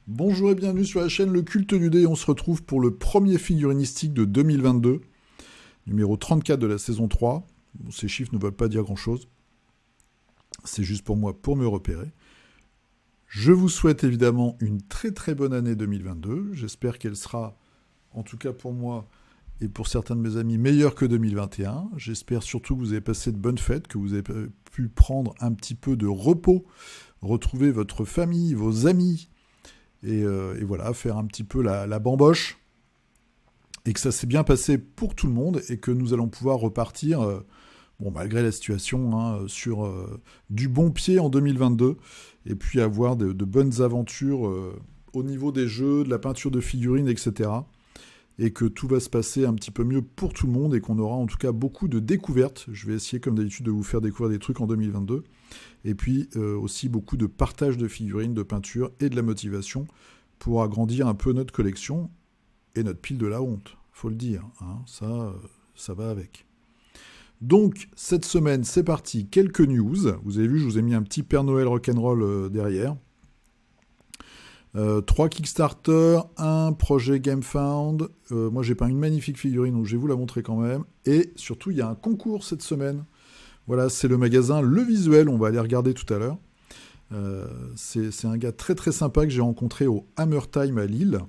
Bonjour et bienvenue sur la chaîne Le Culte du Dé. On se retrouve pour le premier figurinistique de 2022, numéro 34 de la saison 3. Bon, ces chiffres ne veulent pas dire grand-chose. C'est juste pour moi, pour me repérer. Je vous souhaite évidemment une très très bonne année 2022. J'espère qu'elle sera, en tout cas pour moi et pour certains de mes amis, meilleure que 2021. J'espère surtout que vous avez passé de bonnes fêtes, que vous avez pu prendre un petit peu de repos, retrouver votre famille, vos amis, et voilà, faire un petit peu la bamboche, et que ça s'est bien passé pour tout le monde, et que nous allons pouvoir repartir, malgré la situation, sur du bon pied en 2022, et puis avoir de bonnes aventures au niveau des jeux, de la peinture de figurines, etc., et que tout va se passer un petit peu mieux pour tout le monde, et qu'on aura en tout cas beaucoup de découvertes. Je vais essayer, comme d'habitude, de vous faire découvrir des trucs en 2022, et puis aussi beaucoup de partage de figurines, de peinture et de la motivation pour agrandir un peu notre collection et notre pile de la honte, faut le dire, hein, ça va avec. Donc, cette semaine, c'est parti, quelques news. Vous avez vu, je vous ai mis un petit Père Noël rock'n'roll derrière. 3 Kickstarter, un projet GameFound. Moi, j'ai peint une magnifique figurine, donc je vais vous la montrer quand même. Et surtout, il y a un concours cette semaine. Voilà, c'est le magasin Le Visuel, on va aller regarder tout à l'heure. C'est un gars très très sympa que j'ai rencontré au Hammer Time à Lille,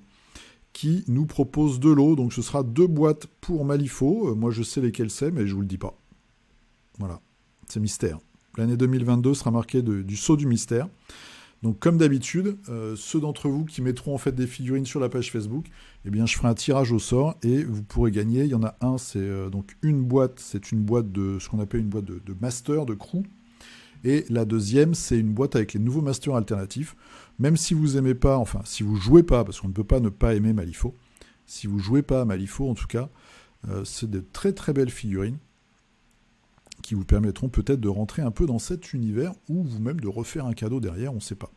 qui nous propose de l'eau. Donc ce sera 2 boîtes pour Malifaux. Moi, je sais lesquelles c'est, mais je vous le dis pas. Voilà, c'est mystère. L'année 2022 sera marquée du saut du mystère. Donc, comme d'habitude, ceux d'entre vous qui mettront en fait des figurines sur la page Facebook, eh bien, je ferai un tirage au sort et vous pourrez gagner. Il y en a un, c'est donc une boîte, c'est une boîte de ce qu'on appelle une boîte de master, de crew. Et la deuxième, c'est une boîte avec les nouveaux masters alternatifs. Même si vous aimez pas, enfin, si vous jouez pas, parce qu'on ne peut pas ne pas aimer Malifaux, si vous jouez pas à Malifaux, en tout cas, c'est de très très belles figurines qui vous permettront peut-être de rentrer un peu dans cet univers ou vous-même de refaire un cadeau derrière, on ne sait pas.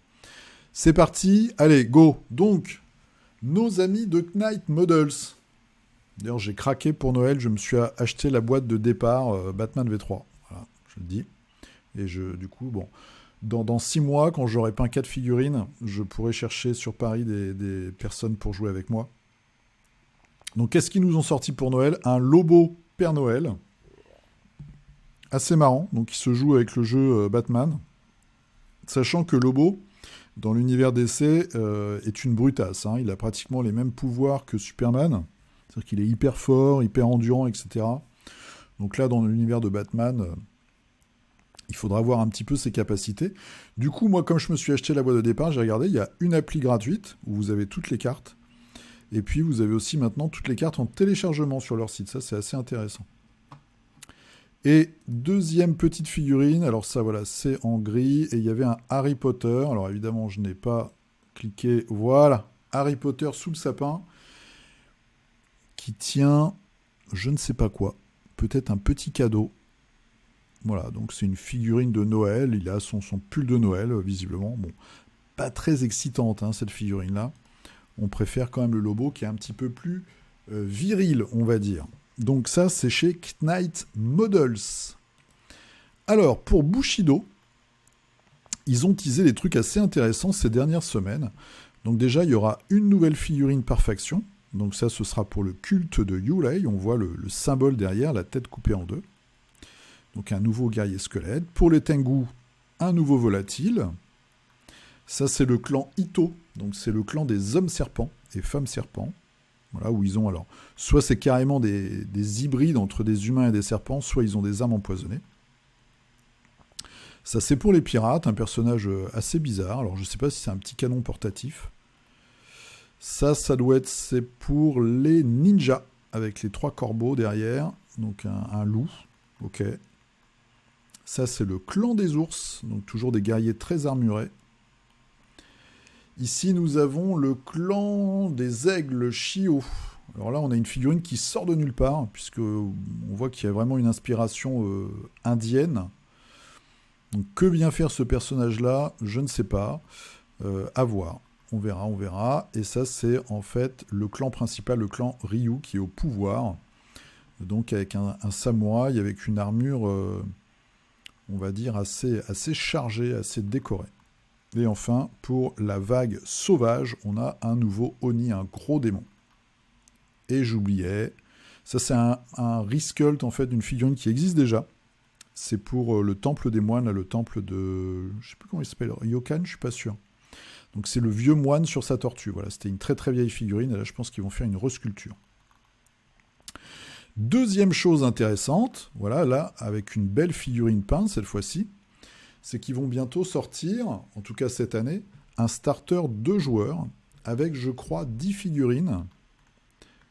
C'est parti, allez, go. Donc, nos amis de Knight Models. D'ailleurs, j'ai craqué pour Noël, je me suis acheté la boîte de départ Batman V3. Voilà, je le dis. Et du coup, dans 6 mois, quand j'aurai peint 4 figurines, je pourrai chercher sur Paris des personnes pour jouer avec moi. Donc, qu'est-ce qu'ils nous ont sorti pour Noël ? Un Lobo Père Noël. Assez marrant, donc il se joue avec le jeu Batman, sachant que Lobo, dans l'univers d'essai, est une brutasse. Hein. Il a pratiquement les mêmes pouvoirs que Superman, c'est-à-dire qu'il est hyper fort, hyper endurant, etc. Donc là, dans l'univers de Batman, il faudra voir un petit peu ses capacités. Du coup, moi, comme je me suis acheté la boîte de départ, j'ai regardé, il y a une appli gratuite, où vous avez toutes les cartes, et puis vous avez aussi maintenant toutes les cartes en téléchargement sur leur site. Ça, c'est assez intéressant. Et deuxième petite figurine, alors ça voilà, c'est en gris, et il y avait un Harry Potter, alors évidemment je n'ai pas cliqué, voilà, Harry Potter sous le sapin, qui tient, je ne sais pas quoi, peut-être un petit cadeau. Voilà, donc c'est une figurine de Noël, il a son pull de Noël, visiblement, bon, pas très excitante cette figurine-là, on préfère quand même le Lobo qui est un petit peu plus viril, on va dire. Donc ça, c'est chez Knight Models. Alors, pour Bushido, ils ont teasé des trucs assez intéressants ces dernières semaines. Donc déjà, il y aura une nouvelle figurine par faction. Donc ça, ce sera pour le culte de Yulei. On voit le symbole derrière, la tête coupée en deux. Donc un nouveau guerrier squelette. Pour les Tengu, un nouveau volatile. Ça, c'est le clan Ito. Donc c'est le clan des hommes serpents et femmes serpents. Voilà, où ils ont alors, soit c'est carrément des hybrides entre des humains et des serpents, soit ils ont des armes empoisonnées. Ça, c'est pour les pirates, un personnage assez bizarre. Alors, je ne sais pas si c'est un petit canon portatif. Ça doit être, c'est pour les ninjas, avec les 3 corbeaux derrière. Donc, un loup. Ok. Ça, c'est le clan des ours. Donc, toujours des guerriers très armurés. Ici, nous avons le clan des aigles Shio. Alors là, on a une figurine qui sort de nulle part, puisque on voit qu'il y a vraiment une inspiration indienne. Donc, que vient faire ce personnage-là ? Je ne sais pas. À voir. On verra. Et ça, c'est en fait le clan principal, le clan Ryu, qui est au pouvoir. donc avec un samouraï avec une armure, on va dire, assez chargée, assez décorée. Et enfin, pour la vague sauvage, on a un nouveau Oni, un gros démon. Et j'oubliais, ça c'est un resculpt en fait d'une figurine qui existe déjà. C'est pour le temple des moines, là, le temple de... Je sais plus comment il s'appelle, Ryokan, je suis pas sûr. Donc c'est le vieux moine sur sa tortue. Voilà, c'était une très très vieille figurine, et là je pense qu'ils vont faire une resculpture. Deuxième chose intéressante, voilà, là, avec une belle figurine peinte cette fois-ci, c'est qu'ils vont bientôt sortir, en tout cas cette année, un starter 2 joueurs, avec, je crois, 10 figurines,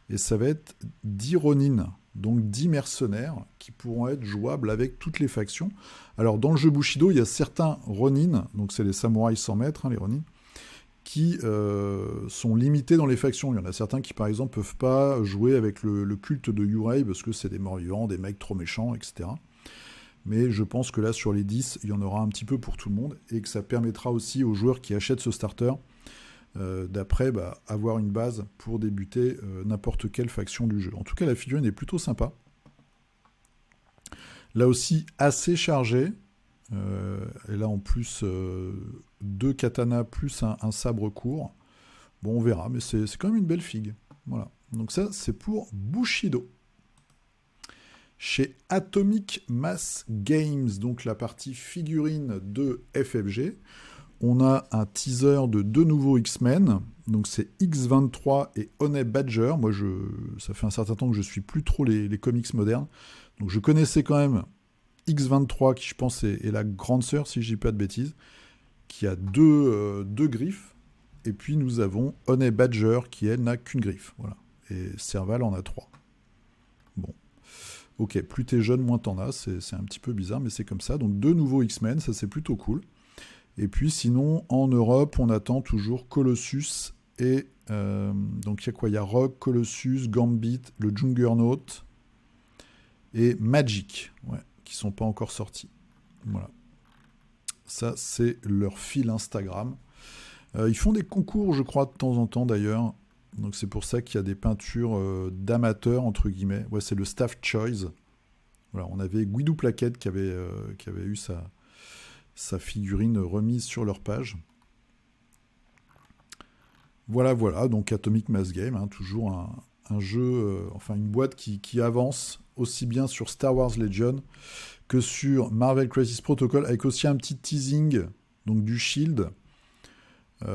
et ça va être 10 Ronin, donc 10 mercenaires, qui pourront être jouables avec toutes les factions. Alors, dans le jeu Bushido, il y a certains Ronin, donc c'est les samouraïs 100 mètres, hein, les Ronin, qui sont limités dans les factions. Il y en a certains qui, par exemple, peuvent pas jouer avec le culte de Yurei, parce que c'est des morts-vivants, des mecs trop méchants, etc. Mais je pense que là, sur les 10, il y en aura un petit peu pour tout le monde, et que ça permettra aussi aux joueurs qui achètent ce starter d'après avoir une base pour débuter n'importe quelle faction du jeu. En tout cas, la figurine est plutôt sympa. Là aussi, assez chargée. Et là, en plus, 2 katanas plus un sabre court. Bon, on verra, mais c'est quand même une belle figue. Voilà. Donc ça, c'est pour Bushido. Chez Atomic Mass Games, donc la partie figurine de FFG, on a un teaser de 2 nouveaux X-Men. Donc c'est X-23 et Honey Badger. Moi, ça fait un certain temps que je suis plus trop les comics modernes. Donc je connaissais quand même X-23, qui je pense est la grande sœur, si je dis pas de bêtises, qui a deux griffes. Et puis nous avons Honey Badger, qui elle n'a qu'une griffe. Voilà. Et Serval en a 3. Bon. Ok, plus t'es jeune, moins t'en as. C'est un petit peu bizarre, mais c'est comme ça. Donc 2 nouveaux X-Men, ça c'est plutôt cool. Et puis sinon, en Europe, on attend toujours Colossus et... donc il y a quoi ? Il y a Rogue, Colossus, Gambit, le Juggernaut et Magic, ouais, qui sont pas encore sortis. Voilà. Ça, c'est leur fil Instagram. Ils font des concours, je crois, de temps en temps d'ailleurs. Donc c'est pour ça qu'il y a des peintures d'amateurs, entre guillemets. Ouais, c'est le Staff Choice. Voilà, on avait Guido Plaquette qui avait eu sa figurine remise sur leur page. Voilà, donc Atomic Mass Game, hein, toujours un jeu, enfin une boîte qui avance aussi bien sur Star Wars Legion que sur Marvel Crisis Protocol, avec aussi un petit teasing donc du Shield.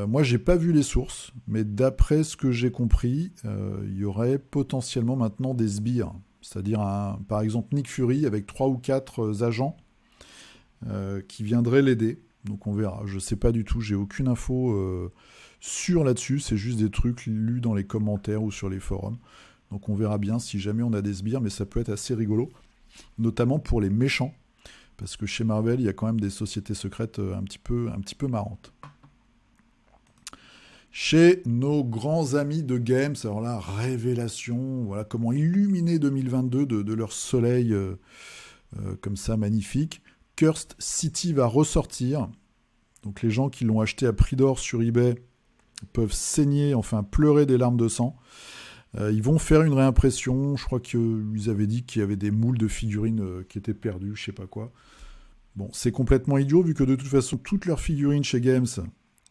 Moi, j'ai pas vu les sources, mais d'après ce que j'ai compris, il y aurait potentiellement maintenant des sbires, c'est-à-dire par exemple Nick Fury avec 3 ou 4 agents qui viendraient l'aider. Donc on verra. Je sais pas du tout, j'ai aucune info sûre là-dessus, c'est juste des trucs lus dans les commentaires ou sur les forums. Donc on verra bien si jamais on a des sbires, mais ça peut être assez rigolo, notamment pour les méchants, parce que chez Marvel, il y a quand même des sociétés secrètes un petit peu marrantes. Chez nos grands amis de Games, alors là, révélation, voilà comment illuminer 2022 de leur soleil comme ça, magnifique. Cursed City va ressortir. Donc les gens qui l'ont acheté à prix d'or sur eBay peuvent saigner, enfin pleurer des larmes de sang. Ils vont faire une réimpression. Je crois qu'ils avaient dit qu'il y avait des moules de figurines qui étaient perdus, je sais pas quoi. Bon, c'est complètement idiot, vu que de toute façon, toutes leurs figurines chez Games,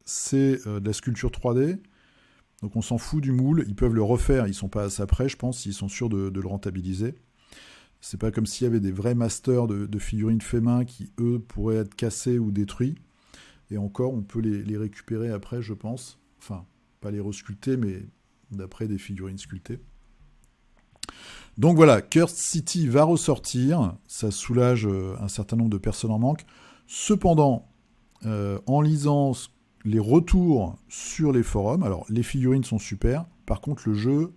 c'est de la sculpture 3D. Donc on s'en fout du moule. Ils peuvent le refaire. Ils sont pas à ça près, je pense, s'ils sont sûrs de le rentabiliser. C'est pas comme s'il y avait des vrais masters de figurines fait main qui, eux, pourraient être cassés ou détruits. Et encore, on peut les récupérer après, je pense. Enfin, pas les resculpter, mais d'après des figurines sculptées. Donc voilà, Cursed City va ressortir. Ça soulage un certain nombre de personnes en manque. Cependant, en lisant les retours sur les forums, alors les figurines sont super. Par contre, le jeu,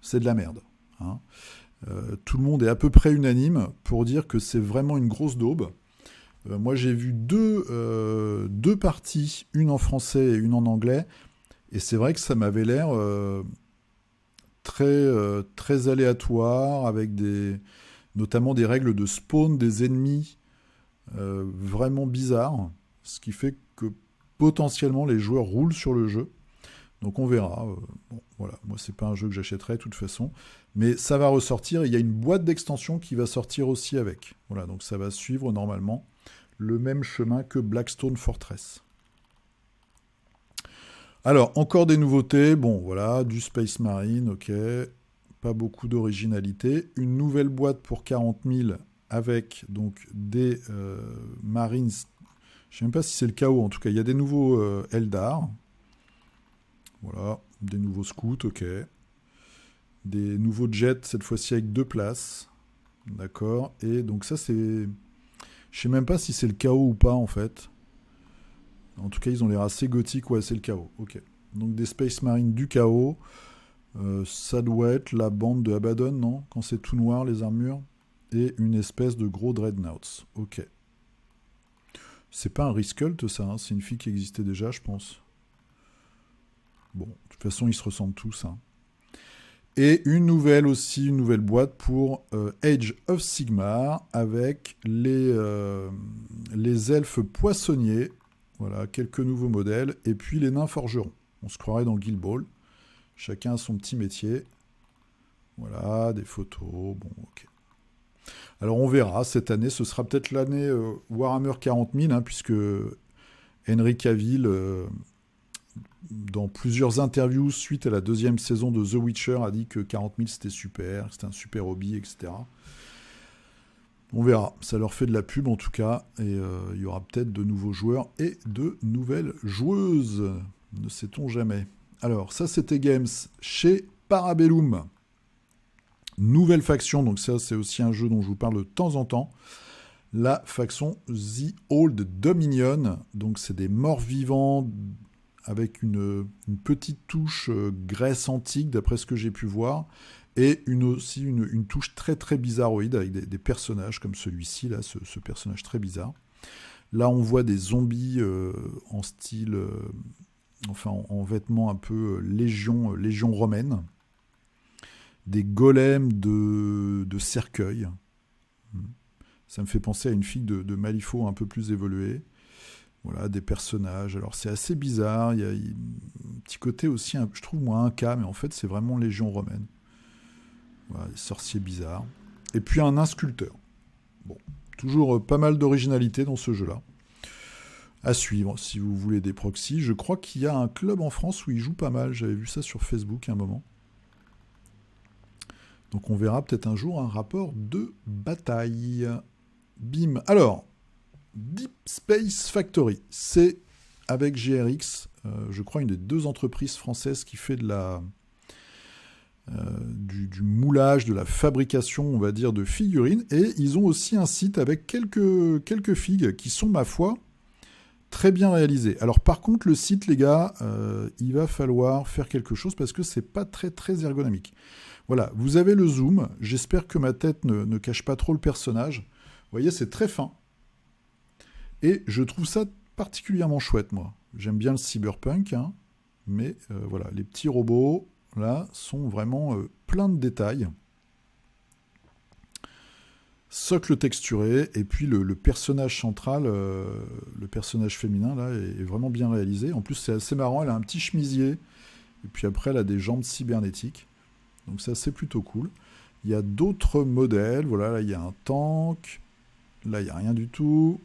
c'est de la merde. Hein. Tout le monde est à peu près unanime pour dire que c'est vraiment une grosse daube. Moi, j'ai vu deux parties, une en français et une en anglais, et c'est vrai que ça m'avait l'air très aléatoire, avec notamment des règles de spawn des ennemis vraiment bizarres, ce qui fait que potentiellement les joueurs roulent sur le jeu. Donc on verra. Bon, voilà, moi c'est pas un jeu que j'achèterai de toute façon, mais ça va ressortir. Il y a une boîte d'extension qui va sortir aussi avec. Voilà, donc ça va suivre normalement le même chemin que Blackstone Fortress. Alors, encore des nouveautés. Bon, voilà, du Space Marine, ok. Pas beaucoup d'originalité. Une nouvelle boîte pour 40 000 avec donc des Marines. Je ne sais même pas si c'est le chaos. En tout cas, il y a des nouveaux Eldar. Voilà, des nouveaux scouts, ok. Des nouveaux jets, cette fois-ci avec 2 places. D'accord. Et donc ça, c'est... Je sais même pas si c'est le chaos ou pas, en fait. En tout cas, ils ont l'air assez gothiques. Ouais, c'est le chaos. Ok. Donc des Space Marines du chaos. Ça doit être la bande de Abaddon, non? Quand c'est tout noir, les armures. Et une espèce de gros Dreadnoughts. Ok. C'est pas un Riskult, ça. Hein, c'est une fille qui existait déjà, je pense. Bon, de toute façon, ils se ressemblent tous. Hein. Et une nouvelle boîte pour Age of Sigmar avec les elfes poissonniers. Voilà, quelques nouveaux modèles. Et puis les nains forgerons. On se croirait dans Guild Ball. Chacun a son petit métier. Voilà, des photos. Bon, ok. Alors on verra. Cette année, ce sera peut-être l'année Warhammer 40 000, hein, puisque Henry Cavill, dans plusieurs interviews suite à la 2e saison de The Witcher, a dit que 40 000 c'était super, c'était un super hobby, etc. On verra. Ça leur fait de la pub en tout cas. Et il y aura peut-être de nouveaux joueurs et de nouvelles joueuses. Ne sait-on jamais. Alors, ça, c'était Games chez Parabellum. Nouvelle faction, donc ça, c'est aussi un jeu dont je vous parle de temps en temps. La faction The Old Dominion. Donc, c'est des morts vivants avec une petite touche Grèce antique, d'après ce que j'ai pu voir. Et aussi une touche très, très bizarroïde avec des personnages comme celui-ci, là, ce personnage très bizarre. Là, on voit des zombies en style... enfin en vêtements un peu légion romaine, des golems de cercueil. Ça me fait penser à une fille de Malifaux un peu plus évoluée. Voilà, des personnages. Alors c'est assez bizarre, il y a un petit côté aussi, je trouve moi un cas, mais en fait c'est vraiment légion romaine. Voilà, des sorciers bizarres. Et puis un nain sculpteur. Bon, toujours pas mal d'originalité dans ce jeu-là. À suivre, si vous voulez des proxys. Je crois qu'il y a un club en France où ils jouent pas mal. J'avais vu ça sur Facebook à un moment. Donc on verra peut-être un jour un rapport de bataille. Bim. Alors, Deep Space Factory. C'est avec GRX, je crois une des 2 entreprises françaises qui fait de du moulage, de la fabrication, on va dire, de figurines. Et ils ont aussi un site avec quelques figues qui sont, ma foi, très bien réalisé. Alors par contre, le site, les gars, il va falloir faire quelque chose parce que c'est pas très très ergonomique. Voilà, vous avez le zoom. J'espère que ma tête ne cache pas trop le personnage. Vous voyez, c'est très fin. Et je trouve ça particulièrement chouette, moi. J'aime bien le cyberpunk, hein, mais voilà, les petits robots, là, sont vraiment pleins de détails. Socle texturé, et puis le personnage central, le personnage féminin, là, est vraiment bien réalisé. En plus, c'est assez marrant, elle a un petit chemisier, et puis après, elle a des jambes cybernétiques. Donc ça, c'est plutôt cool. Il y a d'autres modèles, voilà, là, il y a un tank, là, il n'y a rien du tout.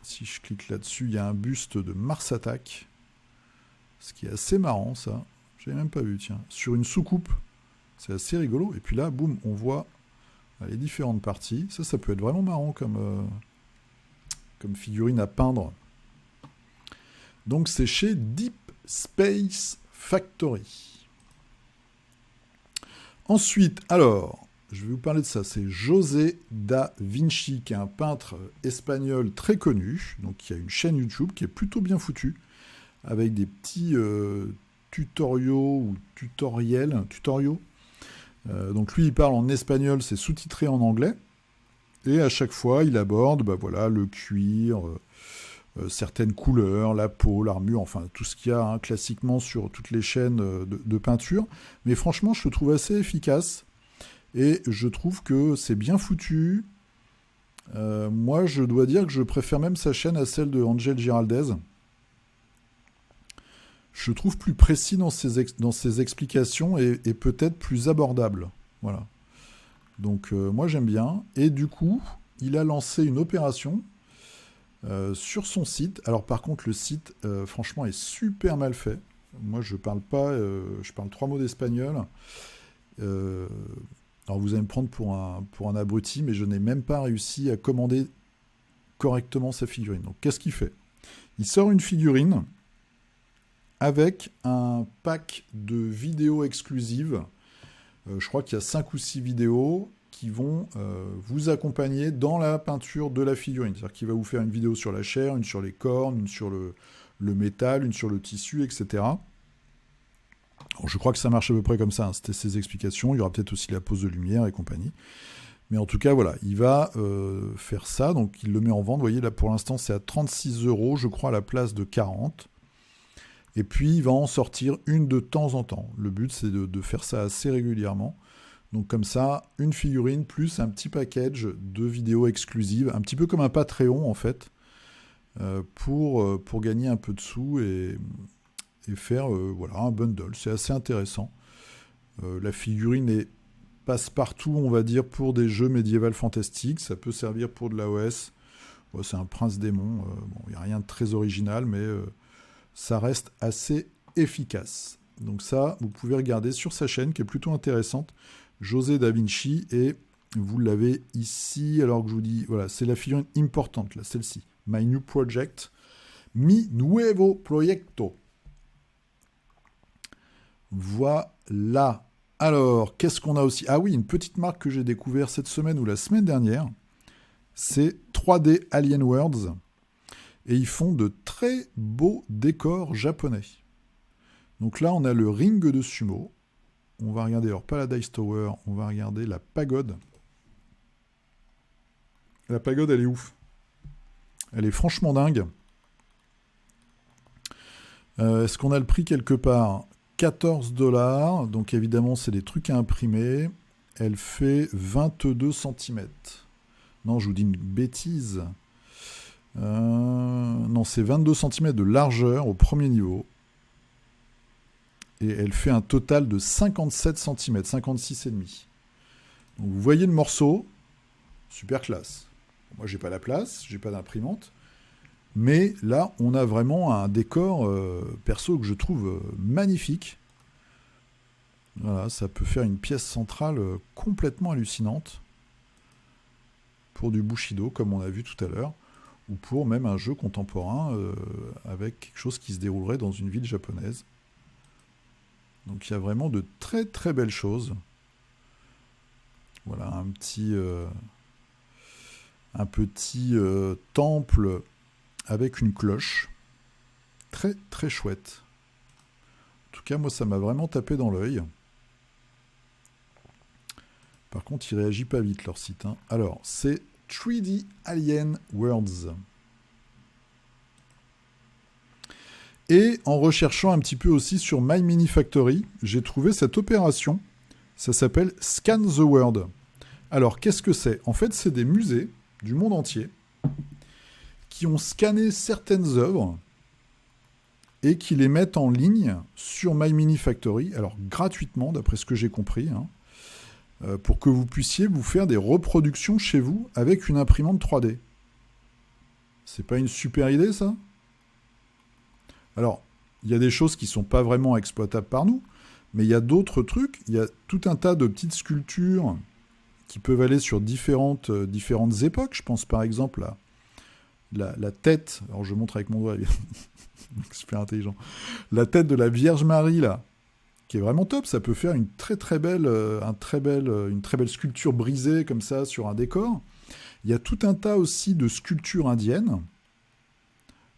Si je clique là-dessus, il y a un buste de Mars Attack, ce qui est assez marrant, ça. Je l'avais même pas vu, tiens. Sur une soucoupe, c'est assez rigolo. Et puis là, boum, on voit les différentes parties. Ça peut être vraiment marrant comme figurine à peindre. Donc c'est chez Deep Space Factory. Ensuite, alors, je vais vous parler de ça. C'est José da Vinci, qui est un peintre espagnol très connu, donc qui a une chaîne YouTube qui est plutôt bien foutue, avec des petits tutoriaux. Donc lui, il parle en espagnol, c'est sous-titré en anglais. Et à chaque fois, il aborde le cuir, certaines couleurs, la peau, l'armure, enfin tout ce qu'il y a classiquement sur toutes les chaînes de peinture. Mais franchement, je le trouve assez efficace. Et je trouve que c'est bien foutu. Moi, je dois dire que je préfère même sa chaîne à celle de Angel Giraldez. je trouve plus précis dans ses explications et peut-être plus abordable. Voilà. Donc moi j'aime bien. Et du coup, il a lancé une opération sur son site. Alors par contre, le site, franchement, est super mal fait. Moi, je parle pas, je parle 3 mots d'espagnol. Alors vous allez me prendre pour un abruti, mais je n'ai même pas réussi à commander correctement sa figurine. Donc qu'est-ce qu'il fait? Il sort une figurine avec un pack de vidéos exclusives. Je crois qu'il y a 5 ou 6 vidéos qui vont vous accompagner dans la peinture de la figurine. C'est-à-dire qu'il va vous faire une vidéo sur la chair, une sur les cornes, une sur le métal, une sur le tissu, etc. Alors, je crois que ça marche à peu près comme ça, hein. C'était ses explications. Il y aura peut-être aussi la pose de lumière et compagnie. Mais en tout cas, voilà, il va faire ça. Donc, il le met en vente. Vous voyez, là, pour l'instant, c'est à 36 €, je crois, à la place de 40. Et puis, il va en sortir une de temps en temps. Le but, c'est de faire ça assez régulièrement. Donc, comme ça, une figurine plus un petit package de vidéos exclusives, un petit peu comme un Patreon, en fait, pour gagner un peu de sous et faire voilà, un bundle. C'est assez intéressant. La figurine passe partout, on va dire, pour des jeux médiévals fantastiques. Ça peut servir pour de l'AOS. Ouais, c'est un prince démon. Bon, il n'y a rien de très original, mais ça reste assez efficace. Donc ça, vous pouvez regarder sur sa chaîne, qui est plutôt intéressante, José Da Vinci, et vous l'avez ici, alors que je vous dis, voilà, c'est la figurine importante, là, celle-ci. My New Project. Mi Nuevo Proyecto. Voilà. Alors, qu'est-ce qu'on a aussi? Ah oui, une petite marque que j'ai découvert cette semaine ou la semaine dernière, c'est 3D Alien Worlds. Et ils font de très beaux décors japonais. Donc là, on a le ring de sumo. On va regarder, alors Paradise Tower, on va regarder la pagode. La pagode, elle est ouf. Elle est franchement dingue. Est-ce qu'on a le prix quelque part? 14 $. Donc évidemment, c'est des trucs à imprimer. Elle fait 22 cm. Non, je vous dis une bêtise. Non, c'est 22 cm de largeur au premier niveau. Et elle fait un total de 57 cm, 56,5. Donc vous voyez le morceau, super classe. Moi, j'ai pas la place, j'ai pas d'imprimante. Mais là, on a vraiment un décor perso que je trouve magnifique. Voilà, ça peut faire une pièce centrale complètement hallucinante. Pour du Bushido, comme on a vu tout à l'heure. Ou pour même un jeu contemporain avec quelque chose qui se déroulerait dans une ville japonaise. Donc il y a vraiment de très très belles choses. Voilà, un petit temple avec une cloche. Très très chouette. En tout cas, moi, ça m'a vraiment tapé dans l'œil. Par contre, il réagit pas vite, leur site. Hein. Alors, c'est 3D Alien Worlds. Et en recherchant un petit peu aussi sur My Mini Factory, j'ai trouvé cette opération. Ça s'appelle Scan the World. Alors, qu'est-ce que c'est? En fait, c'est des musées du monde entier qui ont scanné certaines œuvres et qui les mettent en ligne sur My Mini Factory, alors gratuitement, d'après ce que j'ai compris, hein, pour que vous puissiez vous faire des reproductions chez vous avec une imprimante 3D. C'est pas une super idée, ça? Alors, il y a des choses qui ne sont pas vraiment exploitables par nous, mais il y a d'autres trucs. Il y a tout un tas de petites sculptures qui peuvent aller sur différentes époques. Je pense par exemple à la tête, alors je montre avec mon doigt, super intelligent, la tête de la Vierge Marie, là, qui est vraiment top. Ça peut faire une très très belle sculpture brisée comme ça sur un décor. Il y a tout un tas aussi de sculptures indiennes.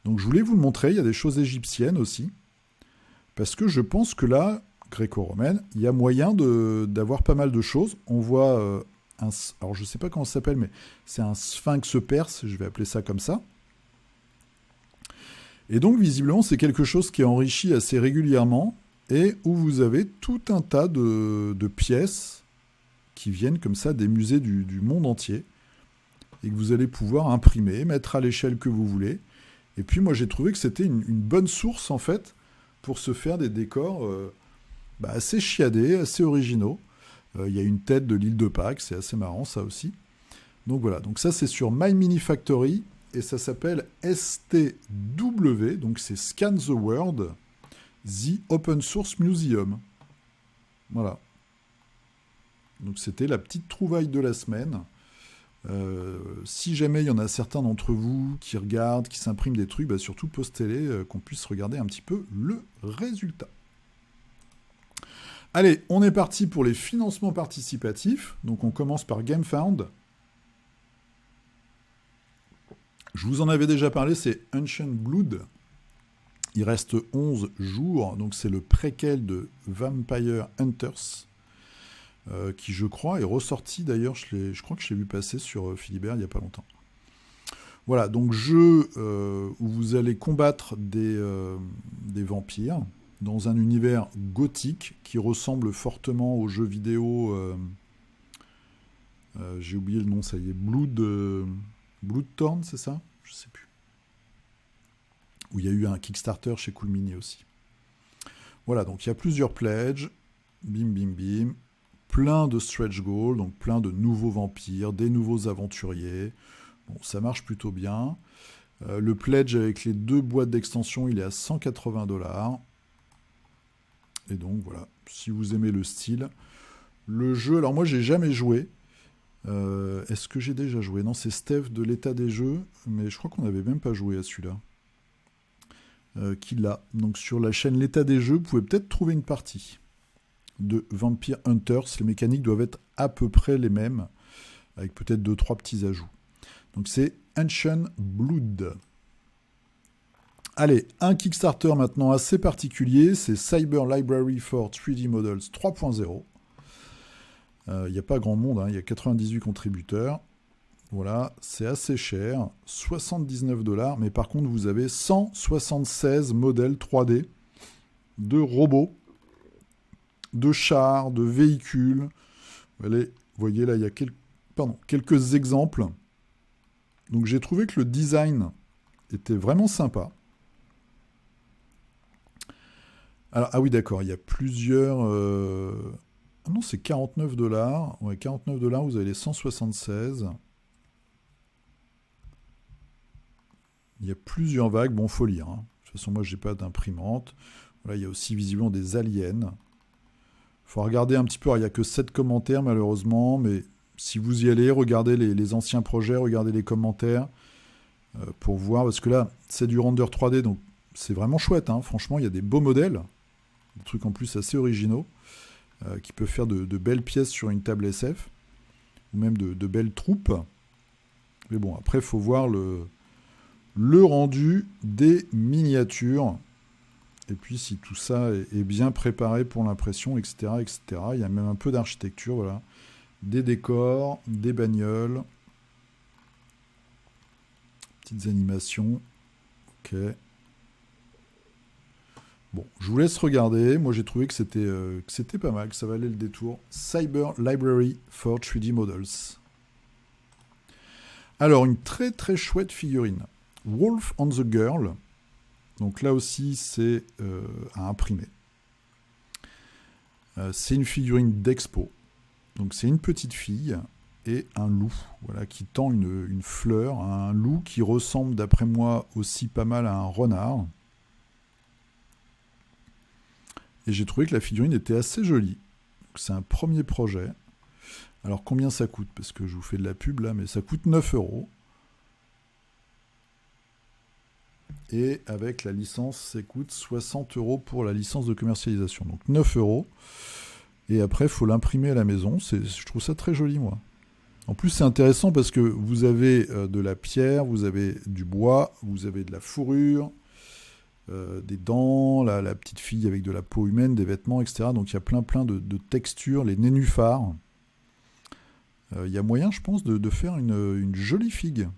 Donc je voulais vous le montrer, il y a des choses égyptiennes aussi, parce que je pense que là, gréco-romaine, il y a moyen d'avoir pas mal de choses. On voit alors je ne sais pas comment ça s'appelle, mais c'est un sphinx perse, je vais appeler ça comme ça. Et donc visiblement, c'est quelque chose qui est enrichi assez régulièrement, et où vous avez tout un tas de pièces qui viennent comme ça des musées du monde entier, et que vous allez pouvoir imprimer, mettre à l'échelle que vous voulez. Et puis moi j'ai trouvé que c'était une bonne source en fait pour se faire des décors assez chiadés, assez originaux. Il y a une tête de l'île de Pâques, c'est assez marrant ça aussi. Donc voilà, donc ça c'est sur My Mini Factory et ça s'appelle STW, donc c'est Scan the World, The Open Source Museum. Voilà. Donc c'était la petite trouvaille de la semaine. Si jamais il y en a certains d'entre vous qui regardent, qui s'impriment des trucs, surtout postez-les, qu'on puisse regarder un petit peu le résultat. Allez, on est parti pour les financements participatifs. Donc on commence par GameFound. Je vous en avais déjà parlé, c'est Ancient Blood. Il reste 11 jours, donc c'est le préquel de Vampire Hunters, qui je crois est ressorti d'ailleurs, je crois que je l'ai vu passer sur Philibert il n'y a pas longtemps. Voilà, donc jeu où vous allez combattre des vampires dans un univers gothique qui ressemble fortement aux jeux vidéo. J'ai oublié le nom, ça y est, Bloodthorn, c'est ça? Je sais plus. Où il y a eu un Kickstarter chez Cool Mini aussi. Voilà, donc il y a plusieurs pledges, bim bim bim, plein de stretch goals, donc plein de nouveaux vampires, des nouveaux aventuriers. Bon, ça marche plutôt bien. Le pledge avec les 2 boîtes d'extension, il est à 180$. Et donc voilà, si vous aimez le style. Le jeu, alors moi j'ai jamais joué. Est-ce que j'ai déjà joué? Non, c'est Steph de l'état des jeux, mais je crois qu'on n'avait même pas joué à celui-là. Qui l'a. Donc sur la chaîne l'état des jeux, vous pouvez peut-être trouver une partie de Vampire Hunters. Les mécaniques doivent être à peu près les mêmes, avec peut-être 2-3 petits ajouts. Donc c'est Ancient Blood. Allez, un Kickstarter maintenant assez particulier, c'est Cyber Library for 3D Models 3.0. Il n'y a pas grand monde, il y a 98 contributeurs. Voilà, c'est assez cher, 79$, mais par contre vous avez 176 modèles 3D de robots, de chars, de véhicules. Vous voyez là, il y a quelques exemples. Donc j'ai trouvé que le design était vraiment sympa. Alors, ah oui, d'accord, il y a plusieurs... Ah non, c'est 49$. Ouais, 49$, vous avez les 176. Il y a plusieurs vagues. Bon, faut lire. De toute façon, moi, j'ai pas d'imprimante. Voilà, il y a aussi visiblement des aliens. Faut regarder un petit peu. Alors, il n'y a que 7 commentaires, malheureusement. Mais si vous y allez, regardez les anciens projets, regardez les commentaires pour voir. Parce que là, c'est du render 3D, donc c'est vraiment chouette. Franchement, il y a des beaux modèles. Des trucs en plus assez originaux. Qui peuvent faire de belles pièces sur une table SF. Ou même de belles troupes. Mais bon, après, il faut voir le rendu des miniatures, et puis si tout ça est bien préparé pour l'impression, etc., etc. Il y a même un peu d'architecture, voilà. Des décors, des bagnoles, petites animations, ok. Bon, je vous laisse regarder, moi j'ai trouvé que c'était pas mal, que ça valait le détour. Cyber Library for 3D Models. Alors, une très très chouette figurine. Wolf on the Girl. Donc là aussi, c'est à imprimer. C'est une figurine d'expo. Donc c'est une petite fille et un loup, voilà, qui tend une fleur à un loup qui ressemble, d'après moi, aussi pas mal à un renard. Et j'ai trouvé que la figurine était assez jolie. Donc c'est un premier projet. Alors combien ça coûte? Parce que je vous fais de la pub là, mais ça coûte 9€. Et avec la licence, ça coûte 60€ pour la licence de commercialisation. Donc 9€. Et après, il faut l'imprimer à la maison. Je trouve ça très joli, moi. En plus, c'est intéressant parce que vous avez de la pierre, vous avez du bois, vous avez de la fourrure, des dents, la petite fille avec de la peau humaine, des vêtements, etc. Donc il y a plein de textures, les nénuphars. Il y a moyen, je pense, de faire une jolie figue.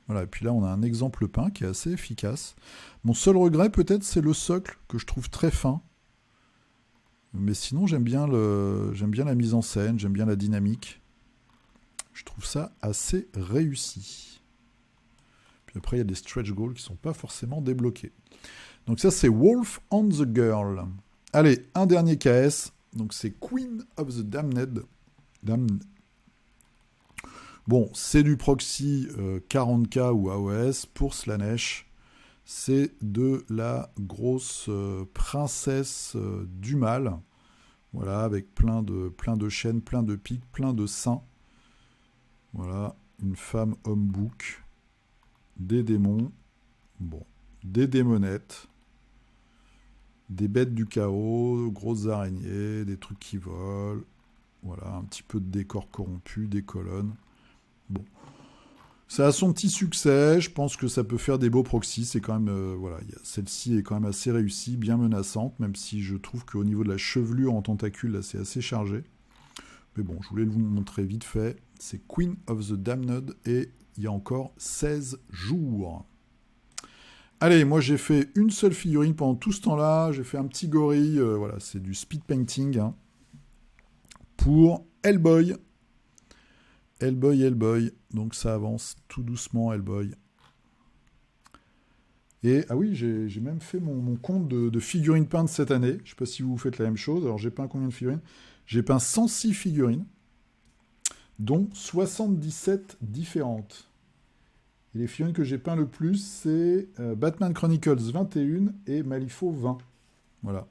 Voilà, et puis là, on a un exemple peint qui est assez efficace. Mon seul regret, peut-être, c'est le socle, que je trouve très fin. Mais sinon, j'aime bien la mise en scène, j'aime bien la dynamique. Je trouve ça assez réussi. Puis après, il y a des stretch goals qui ne sont pas forcément débloqués. Donc ça, c'est Wolf on the Girl. Allez, un dernier KS. Donc c'est Queen of the Damned. Bon, c'est du proxy 40K ou AOS pour Slaanesh. C'est de la grosse princesse du mal. Voilà, avec plein de chaînes, plein de pics, plein de seins. Voilà, une femme homme-bouc. Des démons. Bon, des démonettes. Des bêtes du chaos, grosses araignées, des trucs qui volent. Voilà, un petit peu de décor corrompu, des colonnes. Bon. Ça a son petit succès, je pense que ça peut faire des beaux proxys, c'est quand même, voilà, celle-ci est quand même assez réussie, bien menaçante, même si je trouve qu'au niveau de la chevelure en tentacule, là, c'est assez chargé. Mais bon, je voulais vous montrer vite fait, c'est Queen of the Damned, et il y a encore 16 jours. Allez, moi j'ai fait une seule figurine pendant tout ce temps-là, j'ai fait un petit gorille, voilà, c'est du speed painting, hein, pour Hellboy. Hellboy, donc ça avance tout doucement, Hellboy. Et, ah oui, j'ai même fait mon compte de figurines peintes cette année. Je ne sais pas si vous faites la même chose. Alors, j'ai peint combien de figurines? J'ai peint 106 figurines, dont 77 différentes. Et les figurines que j'ai peint le plus, c'est Batman Chronicles 21 et Malifaux 20. Voilà.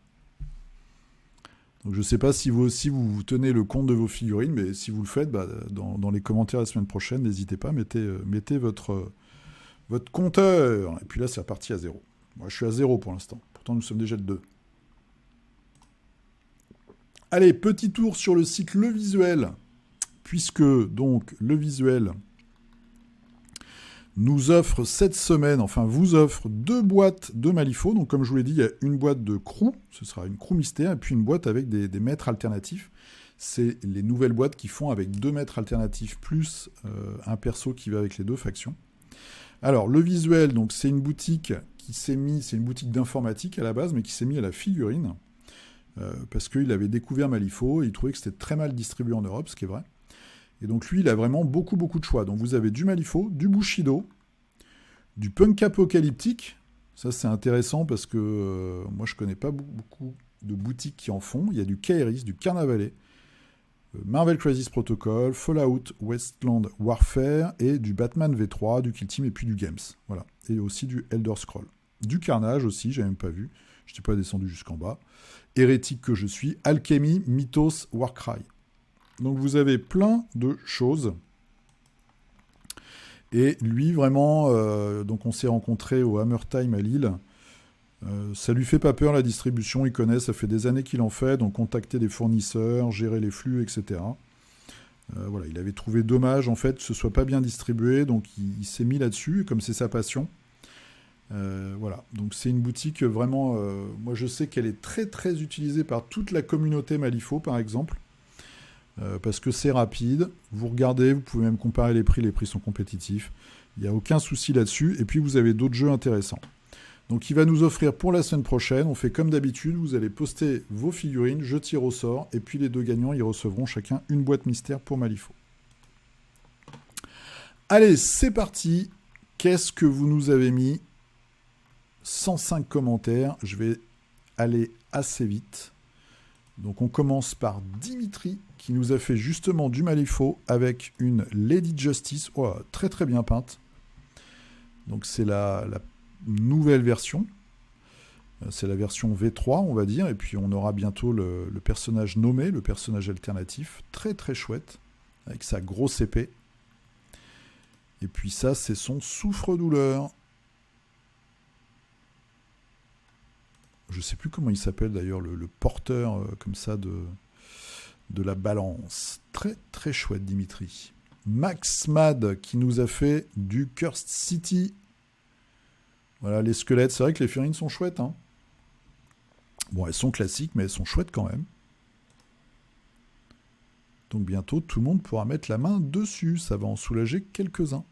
Donc je ne sais pas si vous aussi vous tenez le compte de vos figurines, mais si vous le faites, bah, dans les commentaires la semaine prochaine, n'hésitez pas, mettez votre compteur. Et puis là, c'est reparti à 0. Moi, je suis à 0 pour l'instant. Pourtant, nous sommes déjà de 2. Allez, petit tour sur le site Le Visuel, puisque donc Le Visuel nous offre cette semaine, enfin vous offre 2 boîtes de Malifaux. Donc comme je vous l'ai dit, il y a une boîte de crew, ce sera une crew mystère, et puis une boîte avec des maîtres alternatifs. C'est les nouvelles boîtes qui font avec 2 maîtres alternatifs plus un perso qui va avec les 2 factions. Alors le Visuel, donc c'est une boutique qui s'est mise, c'est une boutique d'informatique à la base, mais qui s'est mise à la figurine, parce qu'il avait découvert Malifaux, et il trouvait que c'était très mal distribué en Europe, ce qui est vrai. Et donc lui, il a vraiment beaucoup de choix. Donc vous avez du Malifaux, du Bushido, du punk apocalyptique. Ça, c'est intéressant parce que moi, je connais pas beaucoup de boutiques qui en font. Il y a du Kairis, du Carnavalet, Marvel Crisis Protocol, Fallout, Wasteland Warfare et du Batman V3, du Kill Team et puis du Games. Voilà. Et aussi du Elder Scroll. Du Carnage aussi, j'avais même pas vu. Je n'étais pas descendu jusqu'en bas. Hérétique que je suis, Alchemy, Mythos, Warcry. Donc vous avez plein de choses. Et lui, vraiment, donc on s'est rencontrés au Hammer Time à Lille. Ça lui fait pas peur la distribution, il connaît, ça fait des années qu'il en fait, donc contacter des fournisseurs, gérer les flux, etc. Voilà, il avait trouvé dommage en fait que ce soit pas bien distribué, donc il s'est mis là-dessus, comme c'est sa passion. Voilà, donc c'est une boutique vraiment, moi je sais qu'elle est très très utilisée par toute la communauté Malifaux par exemple. Parce que c'est rapide, vous regardez, vous pouvez même comparer les prix sont compétitifs, il n'y a aucun souci là-dessus, et puis vous avez d'autres jeux intéressants. Donc il va nous offrir pour la semaine prochaine, on fait comme d'habitude, vous allez poster vos figurines, je tire au sort, et puis les 2 gagnants, ils recevront chacun une boîte mystère pour Malifaux. Allez, c'est parti, qu'est-ce que vous nous avez mis? 105 commentaires, je vais aller assez vite. Donc on commence par Dimitri, qui nous a fait justement du Malifaux avec une Lady Justice, très très bien peinte. Donc c'est la nouvelle version. C'est la version V3, on va dire. Et puis on aura bientôt le personnage nommé, le personnage alternatif. Très très chouette, avec sa grosse épée. Et puis ça, c'est son souffre-douleur. Je ne sais plus comment il s'appelle d'ailleurs, le porteur comme ça de la balance. Très très chouette, Dimitri. Max Mad qui nous a fait du Cursed City. Voilà, les squelettes. C'est vrai que les figurines sont chouettes. Hein. Bon, elles sont classiques, mais elles sont chouettes quand même. Donc bientôt, tout le monde pourra mettre la main dessus. Ça va en soulager quelques-uns.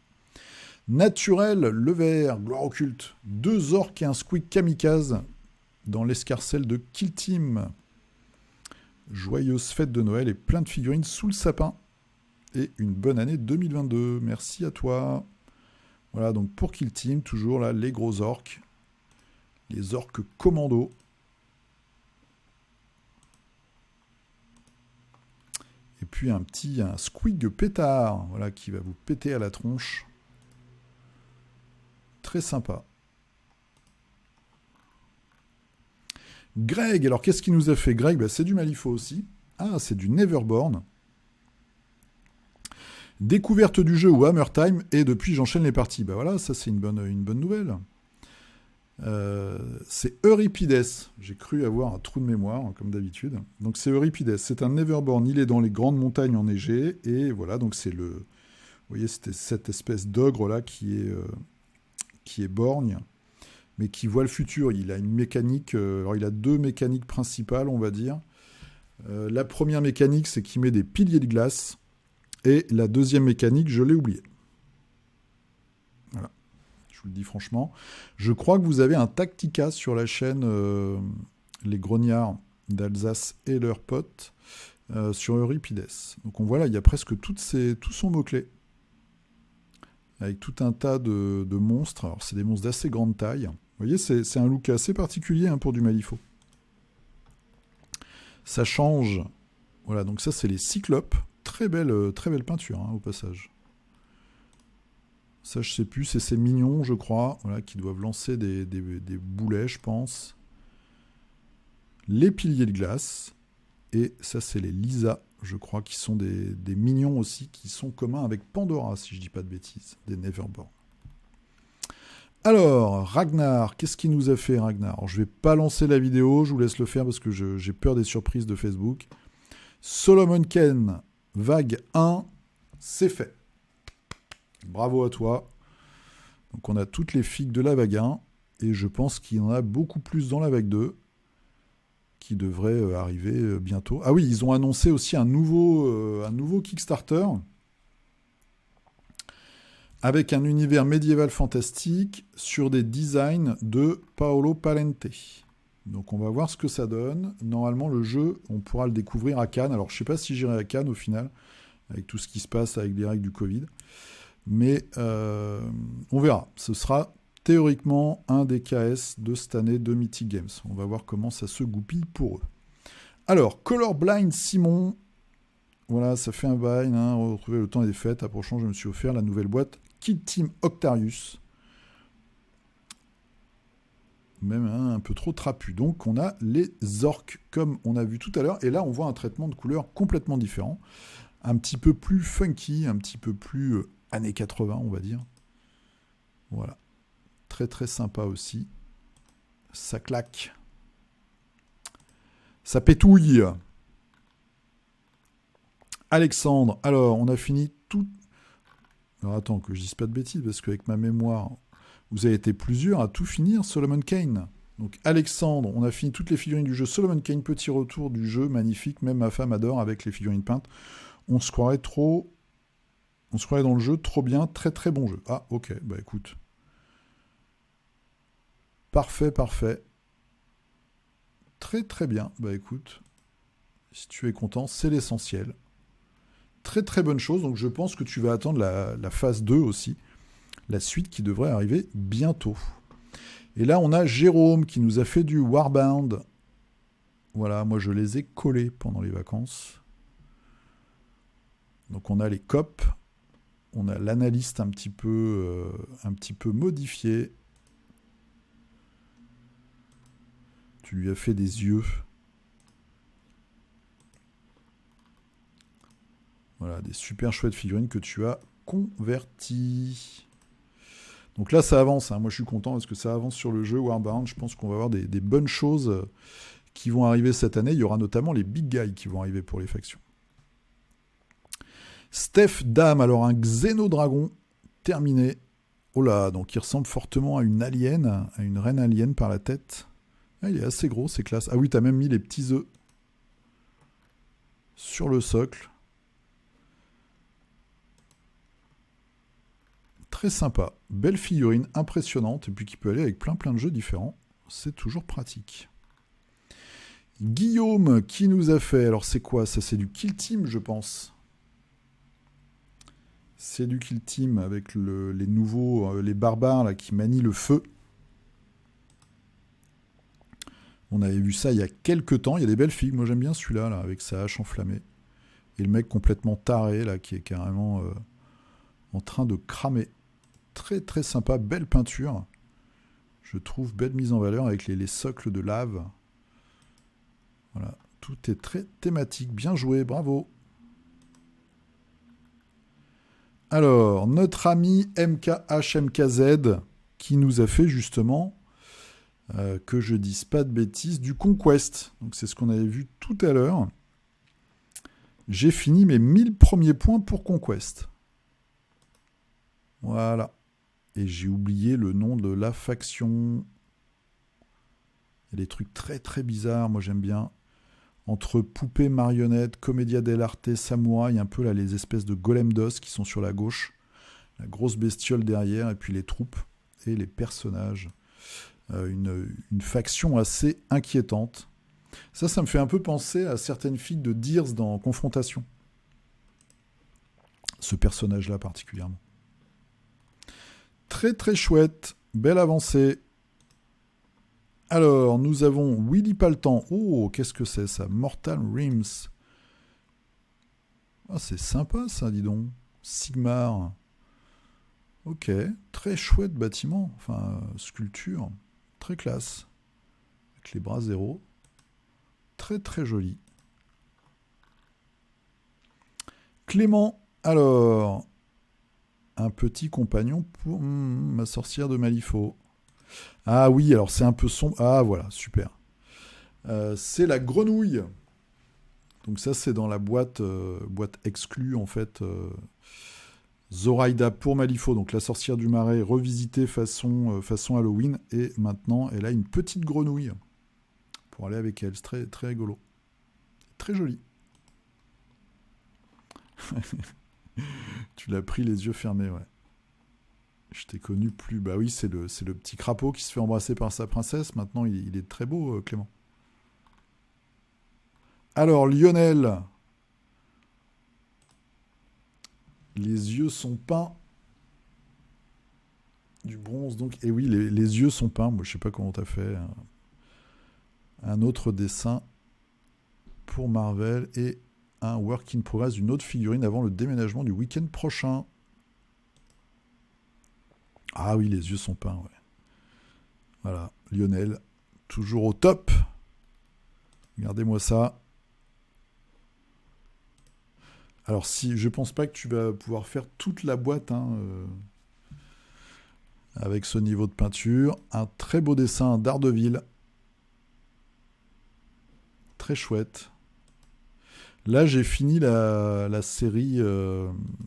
Naturel, le vert, gloire occulte. 2 orques et un squeak kamikaze dans l'escarcelle de Kill Team. Joyeuse fête de Noël et plein de figurines sous le sapin. Et une bonne année 2022. Merci à toi. Voilà, donc pour Kill Team, toujours là, les gros orques. Les orques commando. Et puis un squig pétard, voilà, qui va vous péter à la tronche. Très sympa. Greg, alors qu'est-ce qu'il nous a fait Greg, c'est du Malifaux aussi. Ah, c'est du Neverborn. Découverte du jeu ou Hammer Time, et depuis j'enchaîne les parties. Voilà, ça c'est une bonne nouvelle. C'est Euripides. J'ai cru avoir un trou de mémoire, comme d'habitude. Donc c'est Euripides. C'est un Neverborn. Il est dans les grandes montagnes enneigées. Et voilà, donc c'est le... Vous voyez, c'était cette espèce d'ogre là qui est borgne, mais qui voit le futur. Il a une mécanique... alors il a deux mécaniques principales, on va dire. La première mécanique, c'est qu'il met des piliers de glace. Et la deuxième mécanique, je l'ai oubliée. Voilà. Je vous le dis franchement. Je crois que vous avez un Tactica sur la chaîne Les Grognards d'Alsace et leurs potes sur Euripides. Donc on voit là, il y a presque tout son mot-clé. Avec tout un tas de monstres. Alors c'est des monstres d'assez grande taille. Vous voyez, c'est un look assez particulier pour du Malifaux. Ça change. Voilà, donc ça c'est les Cyclopes. Très belle peinture, au passage. Ça, je sais plus, c'est ces mignons, je crois, voilà, qui doivent lancer des boulets, je pense. Les piliers de glace. Et ça, c'est les Lisa, je crois, qui sont des mignons aussi, qui sont communs avec Pandora, si je dis pas de bêtises, des Neverborn. Alors, Ragnar, qu'est-ce qu'il nous a fait, Ragnar? Alors, je vais pas lancer la vidéo, je vous laisse le faire parce que j'ai peur des surprises de Facebook. Solomon Kane, vague 1, c'est fait. Bravo à toi. Donc on a toutes les figues de la vague 1, et je pense qu'il y en a beaucoup plus dans la vague 2, qui devrait arriver bientôt. Ah oui, ils ont annoncé aussi un nouveau Kickstarter, avec un univers médiéval fantastique, sur des designs de Paolo Palente. Donc on va voir ce que ça donne. Normalement, le jeu, on pourra le découvrir à Cannes. Alors je ne sais pas si j'irai à Cannes au final, avec tout ce qui se passe avec les règles du Covid. Mais on verra. Ce sera théoriquement un des KS de cette année de Mythic Games. On va voir comment ça se goupille pour eux. Alors, Colorblind Simon. Voilà, ça fait un bail. Retrouver le temps des fêtes. Approchant, je me suis offert la nouvelle boîte Kid Team Octarius. Même un peu trop trapu. Donc, on a les orques, comme on a vu tout à l'heure. Et là, on voit un traitement de couleurs complètement différent. Un petit peu plus funky, un petit peu plus... années 80, on va dire. Voilà. Très très sympa aussi. Ça claque. Ça pétouille. Alexandre. Alors, on a fini tout... Alors attends, que je dise pas de bêtises, parce qu'avec ma mémoire, vous avez été plusieurs à tout finir, Solomon Kane. Donc Alexandre, on a fini toutes les figurines du jeu. Solomon Kane, petit retour du jeu, magnifique. Même ma femme adore avec les figurines peintes. On se croirait dans le jeu, trop bien, très très bon jeu. Ah, ok, bah écoute. Parfait. Très très bien, bah écoute. Si tu es content, c'est l'essentiel. Très très bonne chose, donc je pense que tu vas attendre la phase 2 aussi. La suite qui devrait arriver bientôt. Et là, on a Jérôme qui nous a fait du Warbound. Voilà, moi je les ai collés pendant les vacances. Donc on a les copes. On a l'analyste un petit peu modifié. Tu lui as fait des yeux. Voilà, des super chouettes figurines que tu as converties. Donc là, ça avance. Moi, je suis content parce que ça avance sur le jeu Warbound. Je pense qu'on va avoir des bonnes choses qui vont arriver cette année. Il y aura notamment les big guys qui vont arriver pour les factions. Steph Dame, alors un Xénodragon terminé. Oh là, donc il ressemble fortement à une alien, à une reine alien par la tête. Ah, il est assez gros, c'est classe. Ah oui, t'as même mis les petits œufs sur le socle. Très sympa. Belle figurine, impressionnante, et puis qui peut aller avec plein de jeux différents. C'est toujours pratique. Guillaume, qui nous a fait... Alors c'est quoi ça? C'est du Kill Team, je pense. C'est du Kill Team avec les nouveaux, les barbares là, qui manient le feu. On avait vu ça il y a quelques temps. Il y a des belles figues. Moi, j'aime bien celui-là, là, avec sa hache enflammée. Et le mec complètement taré, là, qui est carrément en train de cramer. Très, très sympa. Belle peinture. Je trouve belle mise en valeur avec les socles de lave. Voilà. Tout est très thématique. Bien joué. Bravo. Alors, notre ami MKHMKZ, qui nous a fait justement, que je dise pas de bêtises, du Conquest. Donc c'est ce qu'on avait vu tout à l'heure. J'ai fini mes 1000 premiers points pour Conquest. Voilà. Et j'ai oublié le nom de la faction. Il y a des trucs très très bizarres, moi j'aime bien. Entre poupées, marionnettes, commedia dell'arte, samouraï, un peu là les espèces de golems d'os qui sont sur la gauche. La grosse bestiole derrière, et puis les troupes et les personnages. Une faction assez inquiétante. Ça me fait un peu penser à certaines filles de Deers dans Confrontation. Ce personnage-là particulièrement. Très très chouette, belle avancée. Alors, nous avons Willy Paltan. Oh, qu'est-ce que c'est ça? Mortal Rims. Ah, c'est sympa ça, dis donc. Sigmar. Ok, très chouette bâtiment. Enfin, sculpture. Très classe. Avec les bras zéro. Très très joli. Clément. Alors, un petit compagnon pour ma sorcière de Malifaux. Ah oui, alors c'est un peu sombre. Ah voilà, super. C'est la grenouille. Donc ça, c'est dans la boîte exclue, en fait. Zoraida pour Malifaux, donc la sorcière du marais, revisitée façon Halloween. Et maintenant, elle a une petite grenouille pour aller avec elle. C'est très, très rigolo. Très joli. Tu l'as pris les yeux fermés, ouais. Je t'ai connu plus... Bah oui, c'est le petit crapaud qui se fait embrasser par sa princesse. Maintenant, il est très beau, Clément. Alors, Lionel. Les yeux sont peints. Du bronze, donc. Et oui, les yeux sont peints. Moi, je sais pas comment t'as fait. Un autre dessin pour Marvel et un work in progress d'une autre figurine avant le déménagement du week-end prochain. Ah oui, les yeux sont peints, ouais. Voilà, Lionel, toujours au top. Regardez-moi ça. Alors, si je pense pas que tu vas pouvoir faire toute la boîte avec ce niveau de peinture. Un très beau dessin d'Ardeville. Très chouette. Là, j'ai fini la série...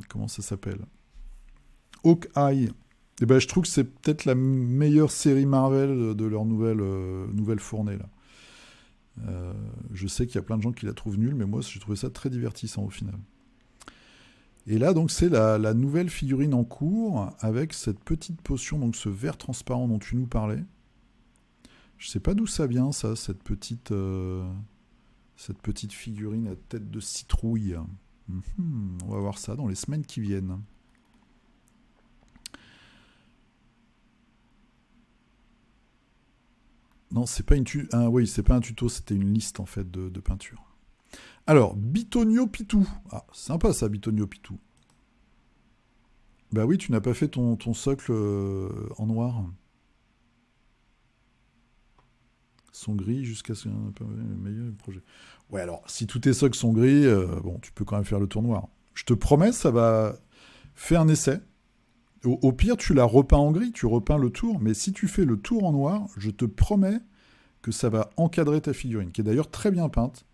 comment ça s'appelle? Hawkeye. Et ben, je trouve que c'est peut-être la meilleure série Marvel de leur nouvelle fournée. Là. Je sais qu'il y a plein de gens qui la trouvent nulle, mais moi, j'ai trouvé ça très divertissant au final. Et là, donc, c'est la nouvelle figurine en cours avec cette petite potion, donc ce verre transparent dont tu nous parlais. Je sais pas d'où ça vient, ça, cette petite figurine à tête de citrouille. On va voir ça dans les semaines qui viennent. Non, c'est pas oui, c'est pas un tuto, c'était une liste en fait de peinture. Alors, Bitonio Pitou. Ah, sympa ça, Bitonio Pitou. Bah oui, tu n'as pas fait ton socle en noir. Sont gris jusqu'à ce que le meilleur projet. Ouais, alors, si tous tes socles sont gris, bon, tu peux quand même faire le tour noir. Je te promets, ça va faire un essai. Au pire, tu la repeins en gris, tu repeins le tour, mais si tu fais le tour en noir, je te promets que ça va encadrer ta figurine, qui est d'ailleurs très bien peinte.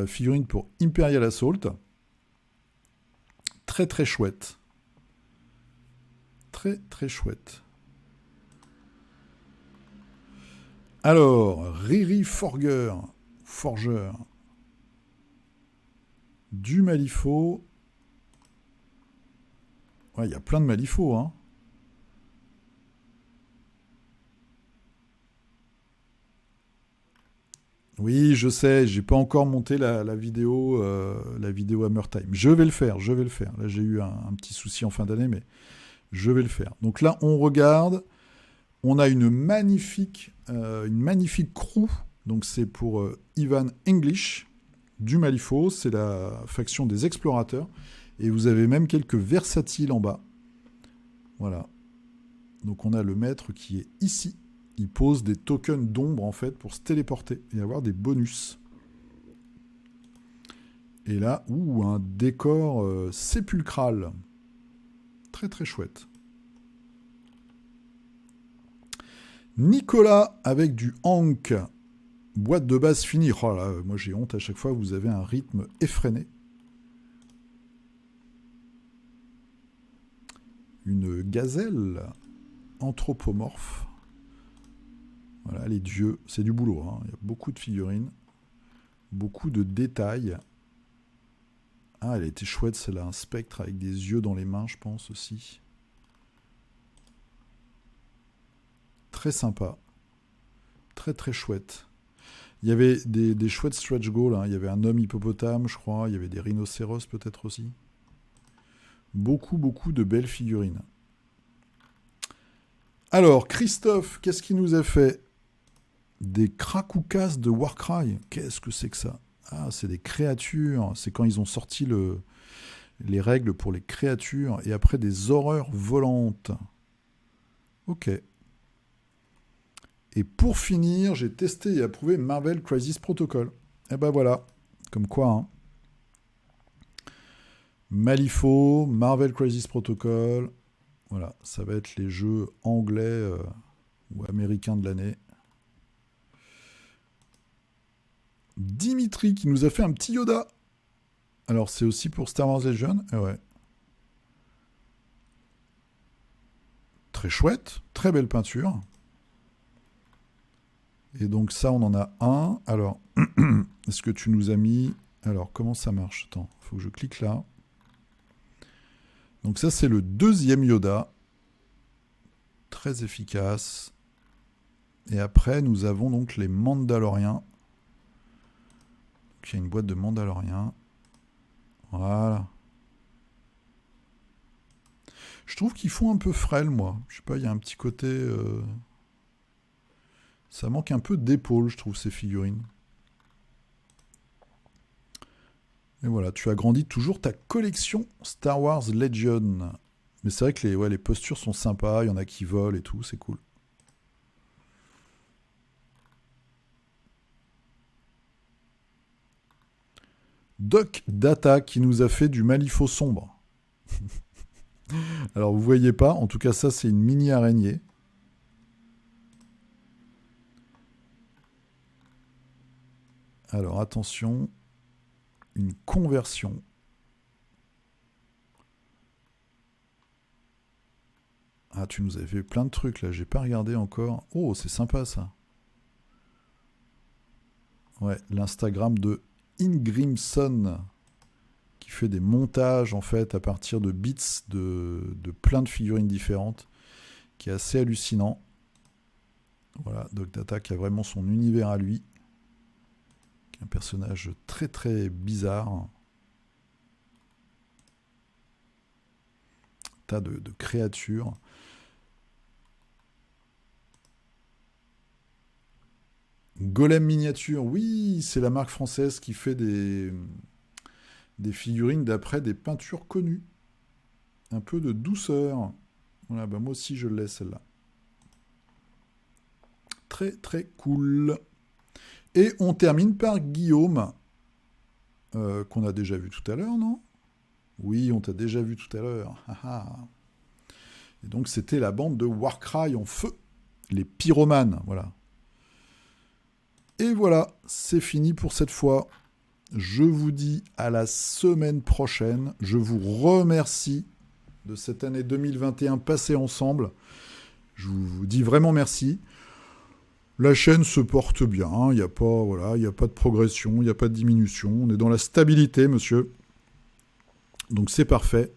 Figurine pour Imperial Assault. Très très chouette. Très très chouette. Alors, Riri Forgeur, du Malifaux. Ouais, il y a plein de Malifaux, hein. Oui, je sais, j'ai pas encore monté la vidéo Hammer Time. Je vais le faire. Là, j'ai eu un petit souci en fin d'année, mais je vais le faire. Donc là, on regarde. On a une magnifique une magnifique crew. Donc c'est pour Ivan English du Malifaux. C'est la faction des explorateurs. Et vous avez même quelques versatiles en bas. Voilà. Donc on a le maître qui est ici. Il pose des tokens d'ombre en fait pour se téléporter et avoir des bonus. Et là, un décor sépulcral. Très très chouette. Nicolas avec du Hank. Boîte de base finie. Oh là, moi j'ai honte à chaque fois, vous avez un rythme effréné. Une gazelle anthropomorphe. Voilà, les dieux, c'est du boulot. Hein. Il y a beaucoup de figurines, beaucoup de détails. Ah, elle a été chouette, celle-là, un spectre avec des yeux dans les mains, je pense aussi. Très sympa. Très très chouette. Il y avait des chouettes stretch goals. Hein. Il y avait un homme hippopotame, je crois. Il y avait des rhinocéros peut-être aussi. Beaucoup de belles figurines. Alors, Christophe, qu'est-ce qu'il nous a fait? Des Krakoukas de Warcry. Qu'est-ce que c'est que ça? Ah, c'est des créatures. C'est quand ils ont sorti les règles pour les créatures. Et après, des horreurs volantes. Ok. Et pour finir, j'ai testé et approuvé Marvel Crisis Protocol. Et ben voilà. Comme quoi, hein. Malifaux, Marvel Crisis Protocol. Voilà, ça va être les jeux anglais ou américains de l'année. Dimitri qui nous a fait un petit Yoda. Alors c'est aussi pour Star Wars Legion. Ouais. Très chouette, très belle peinture. Et donc ça, on en a un. Alors, est-ce que tu nous as mis... Alors, comment ça marche? Attends, il faut que je clique là. Donc ça, c'est le deuxième Yoda. Très efficace. Et après, nous avons donc les Mandaloriens. Donc, il y a une boîte de Mandaloriens. Voilà. Je trouve qu'ils font un peu frêle, moi. Je sais pas, il y a un petit côté... Ça manque un peu d'épaule, je trouve, ces figurines. Et voilà, tu agrandis toujours ta collection Star Wars Legion. Mais c'est vrai que les postures sont sympas, il y en a qui volent et tout, c'est cool. Doc Data qui nous a fait du Malifaux sombre. Alors vous voyez pas, en tout cas ça c'est une mini araignée. Alors attention, une conversion. Ah, tu nous avais fait plein de trucs là, j'ai pas regardé encore. Oh, c'est sympa ça. Ouais, l'Instagram de Ingrimson qui fait des montages en fait à partir de bits de plein de figurines différentes, qui est assez hallucinant. Voilà, Doc Data qui a vraiment son univers à lui. Un personnage très très bizarre. Tas de créatures. Golem miniature, oui, c'est la marque française qui fait des figurines d'après des peintures connues. Un peu de douceur. Voilà, bah moi aussi je l'ai celle-là. Très très cool. Et on termine par Guillaume, qu'on a déjà vu tout à l'heure, non? Oui, on t'a déjà vu tout à l'heure. Et donc c'était la bande de Warcry en feu, les pyromanes, voilà. Et voilà, c'est fini pour cette fois. Je vous dis à la semaine prochaine. Je vous remercie de cette année 2021 passée ensemble. Je vous dis vraiment merci. La chaîne se porte bien, il n'y a pas, y a pas de progression, il n'y a pas de diminution. On est dans la stabilité, monsieur. Donc c'est parfait.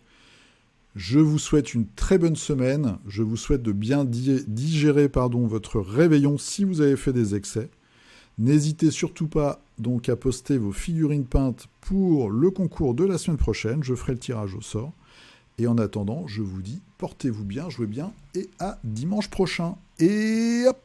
Je vous souhaite une très bonne semaine. Je vous souhaite de bien digérer votre réveillon si vous avez fait des excès. N'hésitez surtout pas donc à poster vos figurines peintes pour le concours de la semaine prochaine. Je ferai le tirage au sort. Et en attendant, je vous dis, portez-vous bien, jouez bien et à dimanche prochain. Et hop!